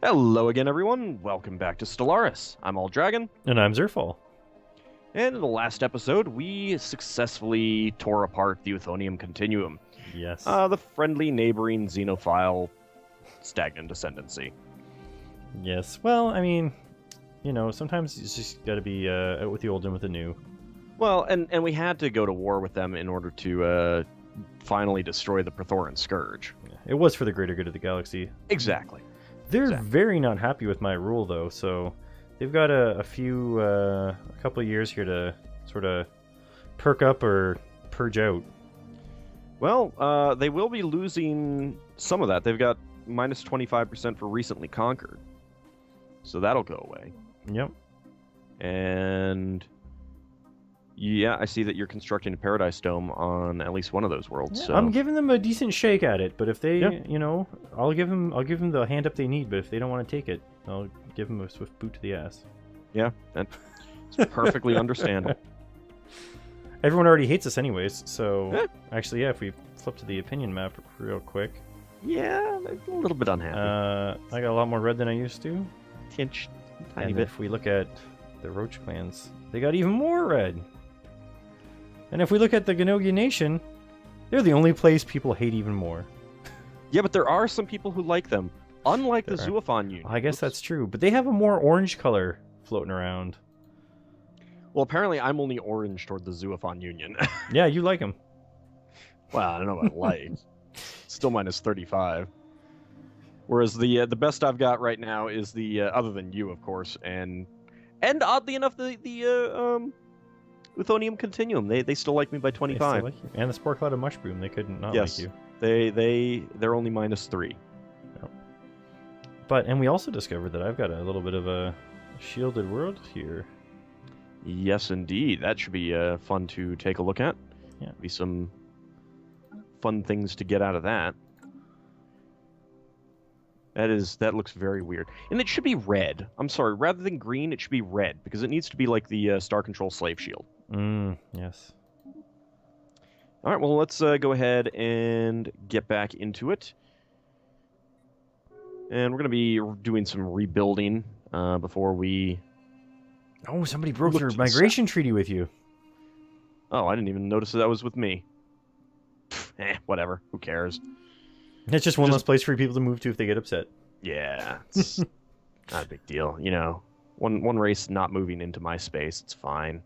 Hello again, everyone. Welcome back to Stellaris. I'm AuldDragon. And I'm Zerfall. And in the last episode, we successfully tore apart the Euthonium Continuum. Yes. The friendly neighboring xenophile stagnant ascendancy. Yes. Well, I mean, sometimes it's just got to be out with the old and with the new. Well, and we had to go to war with them in order to finally destroy the Prothoran Scourge. Yeah. It was for the greater good of the galaxy. Exactly. They're very not happy with my rule, though, so they've got a couple of years here to sort of perk up or purge out. Well, they will be losing some of that. They've got minus 25% for recently conquered. So that'll go away. Yep. And yeah, I see that you're constructing a Paradise Dome on at least one of those worlds. Yeah, so I'm giving them a decent shake at it, but if they, Yeah. I'll give them the hand up they need. But if they don't want to take it, I'll give them a swift boot to the ass. Yeah, that's perfectly understandable. Everyone already hates us anyways, so Eh. actually, yeah, if we flip to the opinion map real quick. Yeah, they're a little bit unhappy. I got a lot more red than I used to. Tinch, tiny And bit. if we look at the Roach clans, they got even more red. And if we look at the Ganogia Nation, they're the only place people hate even more. Yeah, but there are some people who like them, unlike the There are. Zoophon Union. I guess that's true, but they have a more orange color floating around. Well, apparently I'm only orange toward the Zoophon Union. Yeah, you like them. Well, I don't know about like. Still minus 35. Whereas the best I've got right now is the other than you, of course, and oddly enough, the Euthonium Continuum. They still like me by 25. Like you. And the Spore Cloud of Mushroom, they couldn't not Yes. like you. They're only minus 3. And we also discovered that I've got a little bit of a shielded world here. Yes, indeed. That should be fun to take a look at. Yeah. Be some fun things to get out of that. That looks very weird. And it should be red. I'm sorry, rather than green, it should be red, because it needs to be like the Star Control Slave Shield. Yes. Alright, well, let's go ahead and get back into it. And we're going to be doing some rebuilding before we... Oh, somebody broke your Looked migration treaty with you. Oh, I didn't even notice that was with me. Whatever. Who cares? It's just one less place for people to move to if they get upset. Yeah, it's not a big deal. You know, one race not moving into my space, it's fine.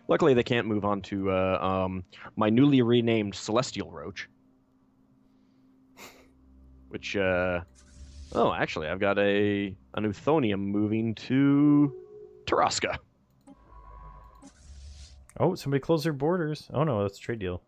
Luckily, they can't move on to my newly renamed Celestial Roach. Which, oh, actually, I've got an Euthonium moving to Taraska. Oh, somebody closed their borders. Oh no, that's a trade deal.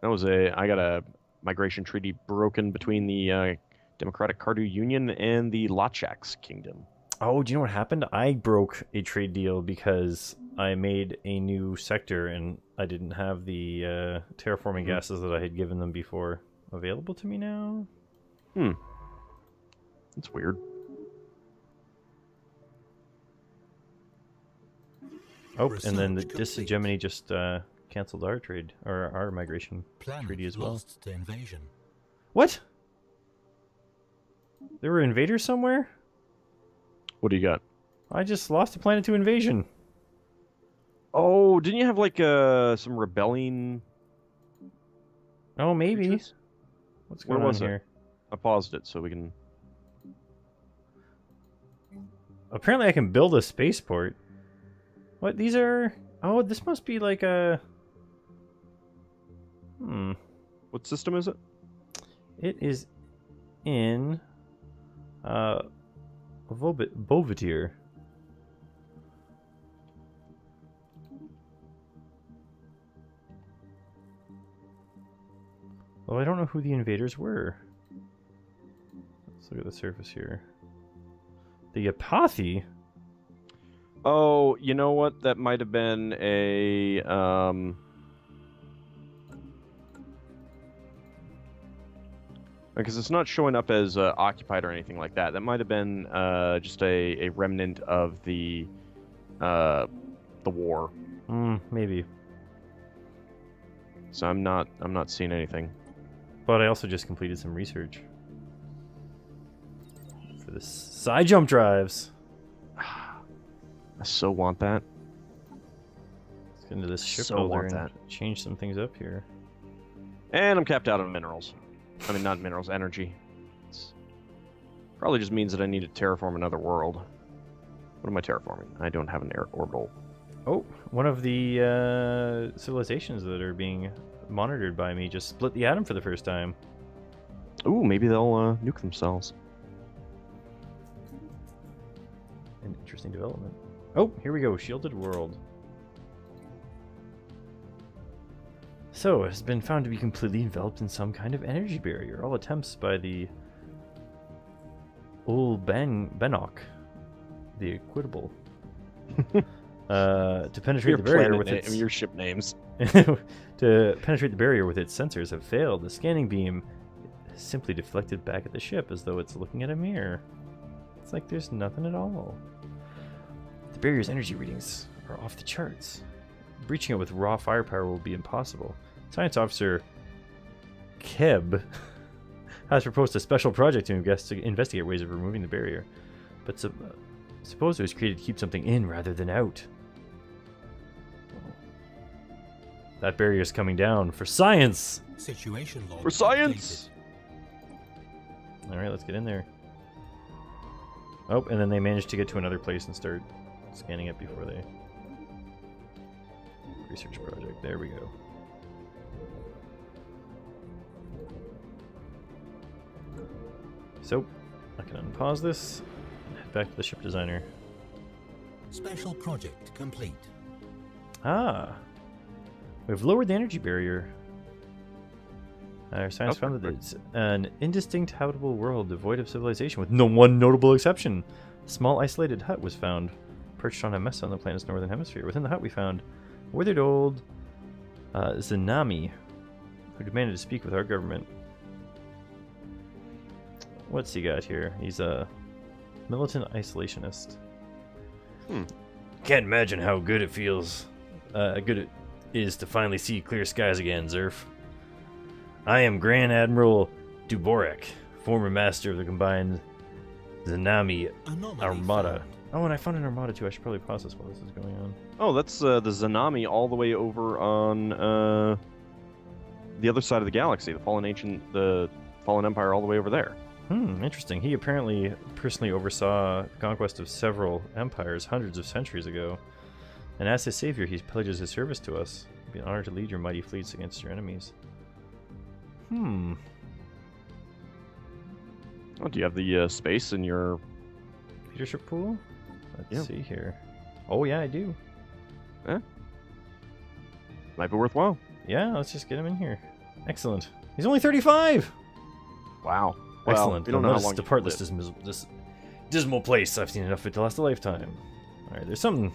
I got a migration treaty broken between the Democratic Cardu Union and the Lachaks Kingdom. Oh, do you know what happened? I broke a trade deal because I made a new sector and I didn't have the terraforming gases that I had given them before available to me now. That's weird. Oh, and then the Dishegemony just canceled our trade, or our migration treaty as well. Lost to invasion. What? There were invaders somewhere? What do you got? I just lost a planet to invasion. Oh, didn't you have like some rebelling? Oh, maybe. creatures? What's Where going on was it? here? I paused it so we can. Apparently I can build a spaceport. What? These are... Oh, this must be like a... What system is it? It is in... Bovitir. Well, I don't know who the invaders were. Let's look at the surface here. The Apathi? Oh, you know what? That might have been a because it's not showing up as occupied or anything like that. That might have been just a remnant of the war. Maybe. So I'm not seeing anything. But I also just completed some research. for the side jump drives. I so want that. Let's get into this ship So builder want and that. change some things up here. And I'm capped out on minerals. I mean, not minerals, energy. It's probably just means that I need to terraform another world. What am I terraforming? I don't have an air orbital. Oh, one of the civilizations that are being monitored by me just split the atom for the first time. Ooh, maybe they'll nuke themselves. An interesting development. Oh, here we go. Shielded world. So, it has been found to be completely enveloped in some kind of energy barrier. All attempts by the AuldDragon, the Equitable, to penetrate the barrier with its... your ship names. to penetrate the barrier with its sensors have failed. The scanning beam is simply deflected back at the ship as though it's looking at a mirror. It's like there's nothing at all. The barrier's energy readings are off the charts. Breaching it with raw firepower will be impossible. Science Officer Keb has proposed a special project to investigate ways of removing the barrier, but suppose it was created to keep something in rather than out. That barrier is coming down for science! Situation log For science! Alright, let's get in there. Oh, and then they managed to get to another place and start scanning it before they... Research project, there we go. So, I can unpause this and head back to the ship designer. Special project complete. Ah! We've lowered the energy barrier. Our science found that it's an indistinct habitable world devoid of civilization with no one notable exception. A small isolated hut was found, perched on a mesa on the planet's northern hemisphere. Within the hut we found withered old Zanami, who demanded to speak with our government. What's he got here? He's a militant isolationist. Can't imagine how good it feels. Good it is to finally see clear skies again, Zerf. I am Grand Admiral Duborek, former master of the combined Zanami Anomaly Armada. found. Oh, and I found an Armada too. I should probably pause this while this is going on. Oh, that's the Zanami all the way over on the other side of the galaxy. The Fallen Empire all the way over there. Interesting. He apparently personally oversaw the conquest of several empires hundreds of centuries ago. And as his savior, he pledges his service to us. It'd be an honor to lead your mighty fleets against your enemies. Oh, do you have the space in your... Leadership pool? Let's Yeah. see here. Oh, yeah, I do. Might be worthwhile. Yeah, let's just get him in here. Excellent. He's only 35! Wow. Well, Excellent. we don't know Let how us long depart you this dismal place. I've seen enough of it to last a lifetime. Alright, there's something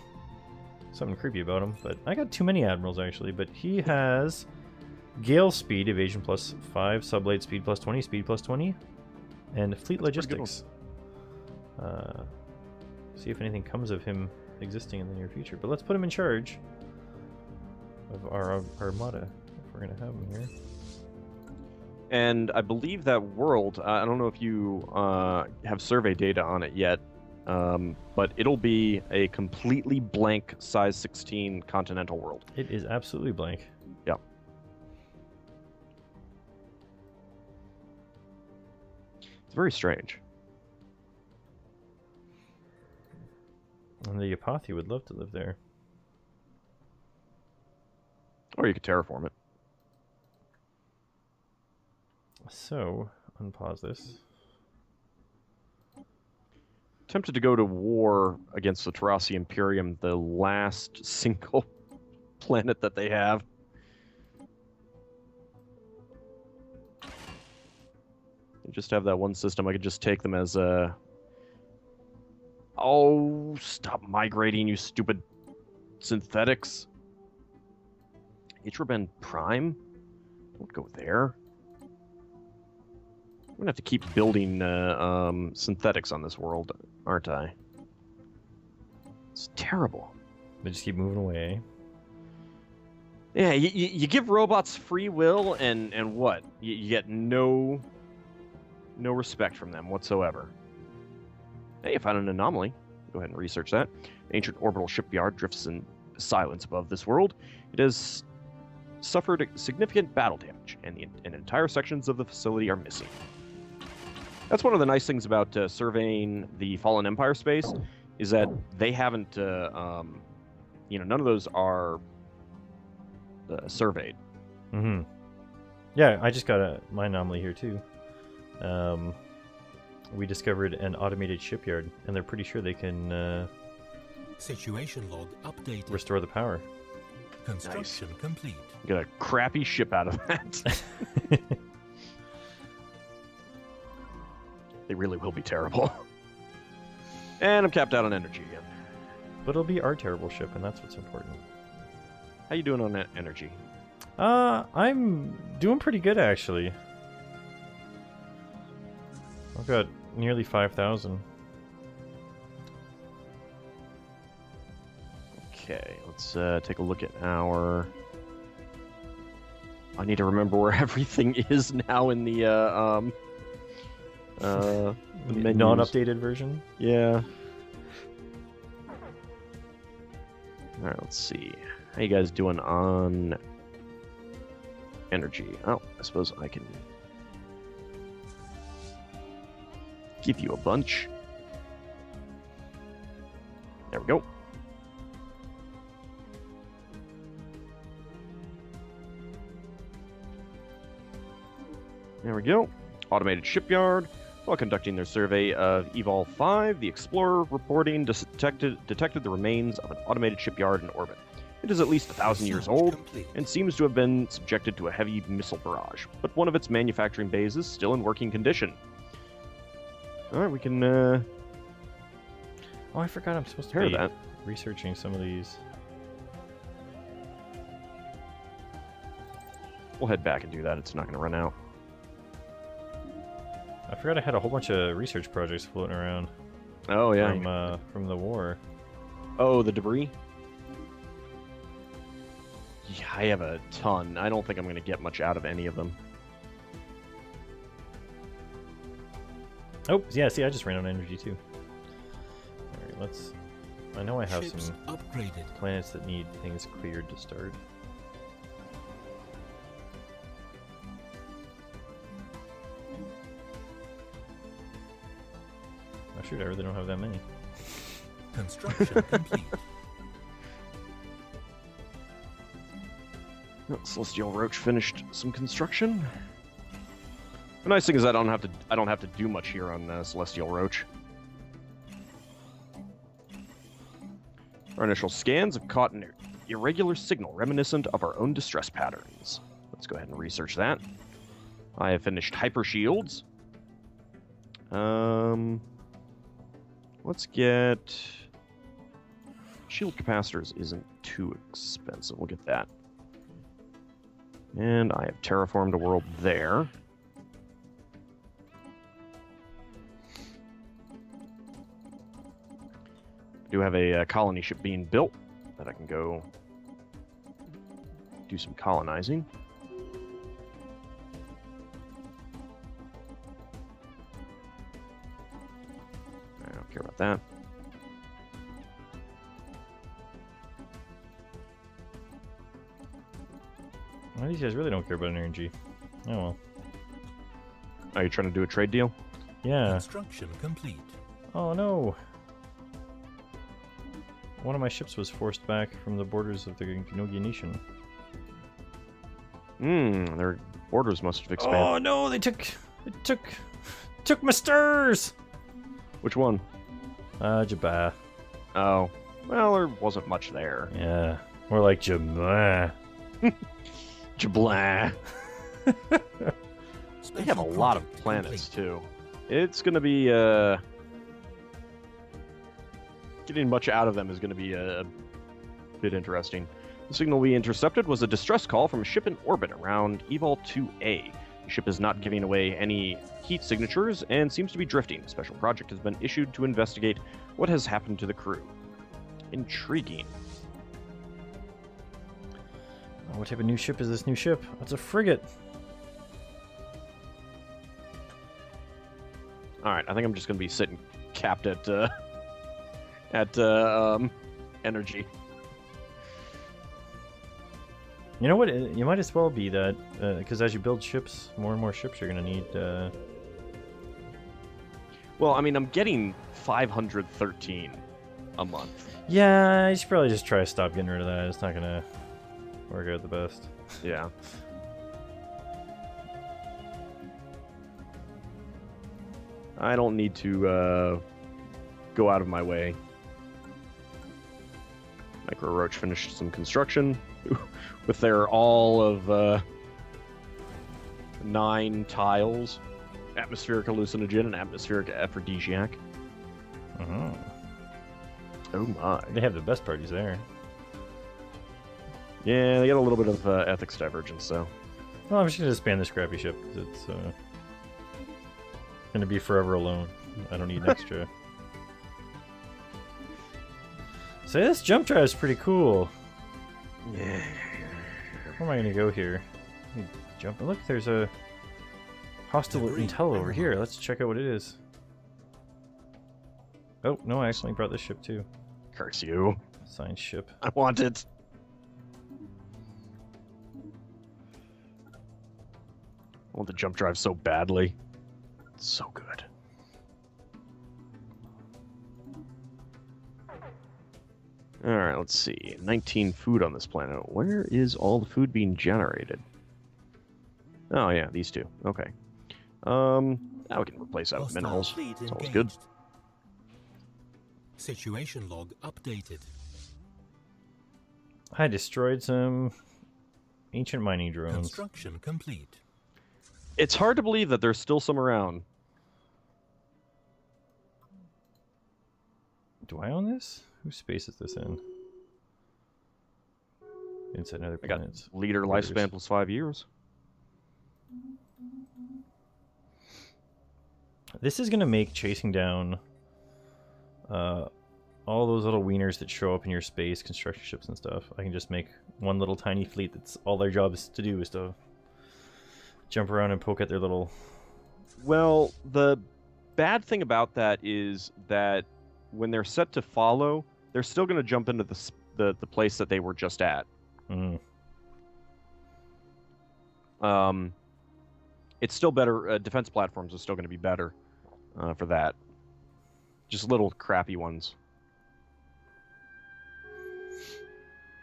creepy about him, but I got too many admirals actually, but he has gale speed, evasion plus 5, sublate speed plus 20, speed plus 20, and fleet That's a pretty good logistics. See if anything comes of him existing in the near future. But let's put him in charge of our Armada, if we're going to have him here. And I believe that world, I don't know if you have survey data on it yet, but it'll be a completely blank size 16 continental world. It is absolutely blank. Yep. It's very strange. And the Apothi would love to live there. Or you could terraform it. So, unpause this. Tempted to go to war against the Tarasi Imperium, the last single planet that they have. You just have that one system. I could just take them as a... Oh, stop migrating, you stupid synthetics. Itraben Prime? Don't go there. I'm gonna have to keep building synthetics on this world, aren't I? It's terrible. They just keep moving away. Yeah, you give robots free will, and what? You get no respect from them whatsoever. Hey, I found an anomaly. Go ahead and research that. Ancient orbital shipyard drifts in silence above this world. It has suffered significant battle damage, and entire sections of the facility are missing. That's one of the nice things about surveying the Fallen Empire space, is that they haven't, none of those are surveyed. Mm-hmm. Yeah, I just got my anomaly here too. We discovered an automated shipyard, and they're pretty sure they can Situation log updated. restore the power. Construction complete. Get a crappy ship out of that. They really will be terrible. And I'm capped out on energy again. But it'll be our terrible ship, and that's what's important. How you doing on that energy? I'm doing pretty good, actually. I've got nearly 5,000. Okay, let's take a look at our... I need to remember where everything is now in the menus. Non-updated version? Yeah. Alright, let's see. How you guys doing on energy? Oh, I suppose I can give you a bunch. There we go. There we go. Automated shipyard. While conducting their survey of Evol 5, the Explorer reporting detected the remains of an automated shipyard in orbit. It is at least 1,000 years old and seems to have been subjected to a heavy missile barrage, but one of its manufacturing bays is still in working condition. Alright, we can Oh, I forgot I'm supposed to hear be that. researching some of these. We'll head back and do that. It's not going to run out. I forgot I had a whole bunch of research projects floating around Oh, yeah. from the war. Oh, the debris? Yeah, I have a ton. I don't think I'm going to get much out of any of them. Oh, yeah, see, I just ran out of energy too. Alright, let's... I know I have Ships some upgraded. planets that need things cleared to start. Oh shoot, I really don't have that many. Construction complete. Oh, Celestial Roach finished some construction. The nice thing is I don't have to do much here on Celestial Roach. Our initial scans have caught an irregular signal reminiscent of our own distress patterns. Let's go ahead and research that. I have finished hyper shields. Let's get shield capacitors. Isn't too expensive. We'll get that. And I have terraformed a world there. I do have a colony ship being built that I can go do some colonizing. I don't care about that. Well, these guys really don't care about energy. Oh well. Are you trying to do a trade deal? Yeah. Construction complete. Oh no. One of my ships was forced back from the borders of the Gnogi nation. Their borders must have expanded. Oh no, they took my stars! Which one? Jabba. Oh, well, there wasn't much there. Yeah. More like Jabba. Jablah. They have a Special lot of project planets, complete. too. It's going to be, getting much out of them is going to be a bit interesting. The signal we intercepted was a distress call from a ship in orbit around Evol 2A. The ship is not giving away any heat signatures and seems to be drifting. A special project has been issued to investigate what has happened to the crew. Intriguing. Oh, what type of new ship is this new ship? It's a frigate. Alright, I think I'm just going to be sitting capped at energy. You know what? You might as well be that, because as you build ships, more and more ships you're going to need. Well, I mean, I'm getting 513 a month. Yeah, you should probably just try to stop getting rid of that. It's not going to work out the best. Yeah. I don't need to go out of my way. Micro Roach finished some construction with their all of 9 tiles. Atmospheric hallucinogen and atmospheric aphrodisiac. Oh my. They have the best parties there. Yeah, they got a little bit of ethics divergence, though. Well, I'm just going to disband this crappy ship, because it's going to be forever alone. I don't need an extra. So this jump drive is pretty cool. Yeah. Where am I going to go here? Jump. Look, there's a hostile intel over here. Let's check out what it is. Oh, no, I accidentally brought this ship too. Curse you. Science ship. I want it. I want the jump drive so badly. It's so good. Alright, let's see. 19 food on this planet. Where is all the food being generated? Oh yeah, these two. Okay. Now we can replace that with minerals. It's always good. Situation log updated. I destroyed some ancient mining drones. Construction complete. It's hard to believe that there's still some around. Do I own this? Whose space is this in? Inside another I got planets. leader lifespan plus 5 years. This is going to make chasing down all those little wieners that show up in your space, construction ships and stuff. I can just make one little tiny fleet that's all their job is to do is to jump around and poke at their little... Well, the bad thing about that is that when they're set to follow, they're still going to jump into the place that they were just at. Mm. It's still better. Defense platforms are still going to be better for that. Just little crappy ones.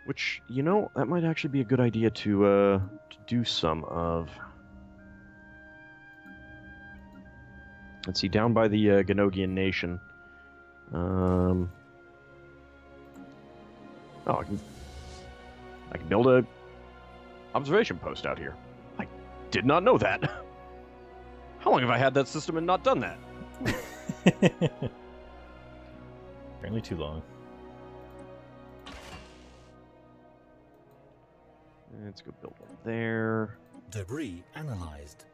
Which, you know, that might actually be a good idea to do some of. Let's see, down by the Ganogian Nation. Oh, I can build a observation post out here. I did not know that. How long have I had that system and not done that? Apparently too long. Let's go build one there. Debris analyzed.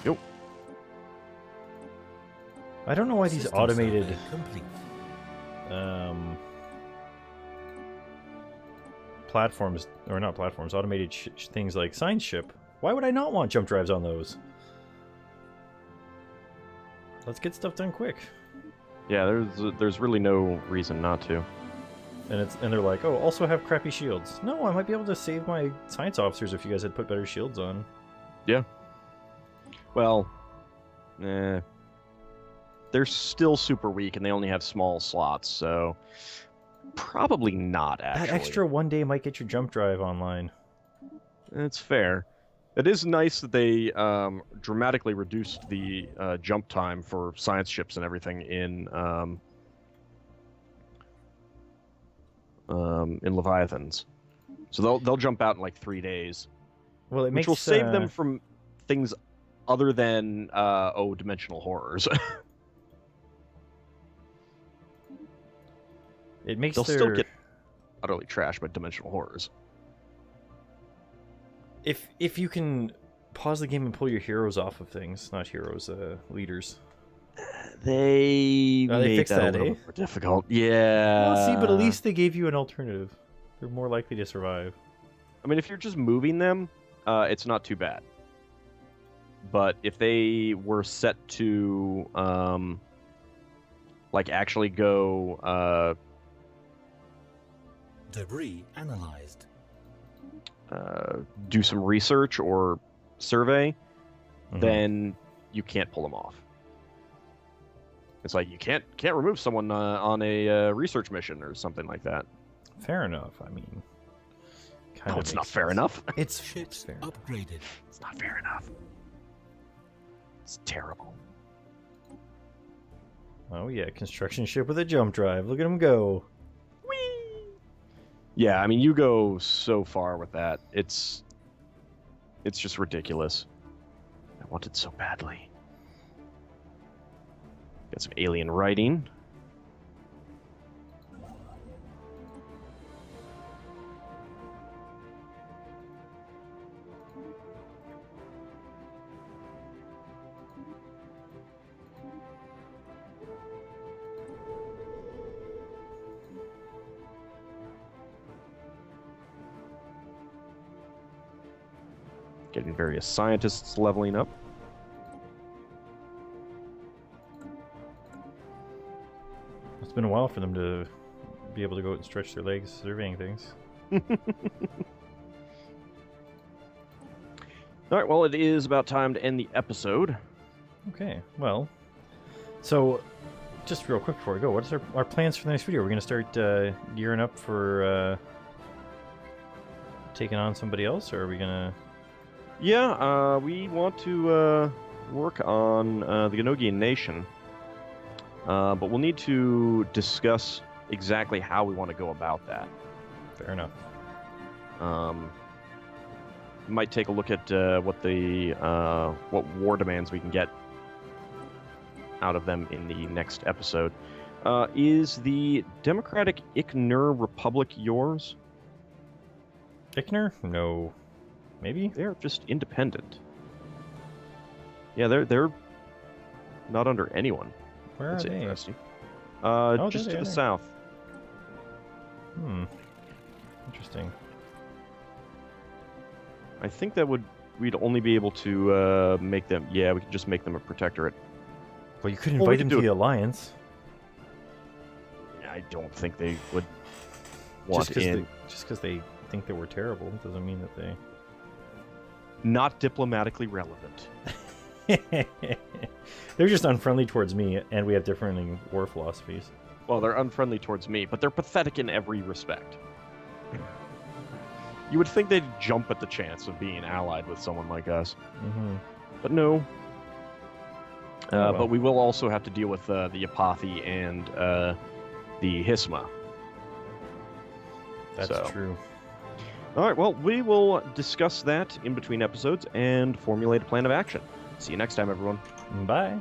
Go. I don't know why these System automated survey complete. platforms, or not platforms, automated things like science ship. Why would I not want jump drives on those? Let's get stuff done quick. Yeah, there's really no reason not to. And they're like, oh, also have crappy shields. No, I might be able to save my science officers if you guys had put better shields on. Yeah. Well, they're still super weak and they only have small slots, so probably not, actually. That extra 1 day might get your jump drive online. It's fair. It is nice that they dramatically reduced the jump time for science ships and everything in Leviathans. So they'll jump out in like 3 days. Well, it which makes will save them from things other than dimensional horrors. It makes They'll their... still get utterly trashed by dimensional horrors. If you can pause the game and pull your heroes off of things, not heroes, leaders. They made fixed that a that, little eh? more difficult. Yeah. Well, see, but at least they gave you an alternative. They're more likely to survive. I mean, if you're just moving them, it's not too bad. But if they were set to, like, actually go, Debris analyzed. do some research or survey, Mhm. then you can't pull them off. It's like you can't remove someone on a research mission or something like that. Fair enough. I mean, kind No, of it's not makes fair sense. enough. It's Ships fair. upgraded. It's not fair enough. It's terrible. Oh yeah, construction ship with a jump drive. Look at him go. Yeah, I mean, you go so far with that. It's just ridiculous. I want it so badly. Got some alien writing. Getting various scientists leveling up. It's been a while for them to be able to go out and stretch their legs surveying things. All right, well, it is about time to end the episode. Okay, well, so just real quick before we go, what is our plans for the next video? We're going to start gearing up for taking on somebody else, or are we going to... Yeah, we want to work on the Ganogian nation, but we'll need to discuss exactly how we want to go about that. Fair enough. Might take a look at what war demands we can get out of them in the next episode. Is the Democratic Ichner Republic yours? Ichner? No. Maybe? They're just independent. Yeah, they're not under anyone. Where That's are they? interesting. there Just they to are. the south. Interesting. I think that we'd only be able to make them. Yeah, we could just make them a protectorate. Well, you could Well, we invite could them to do the it. Alliance. I don't think they would want in. Just because they think that we're terrible doesn't mean that they... Not diplomatically relevant. They're just unfriendly towards me, and we have differing war philosophies. Well, they're unfriendly towards me, but they're pathetic in every respect. You would think they'd jump at the chance of being allied with someone like us. Mm-hmm. But no. well. But we will also have to deal with the Apathi and the Hisma. That's So. true. All right, well, we will discuss that in between episodes and formulate a plan of action. See you next time, everyone. Bye.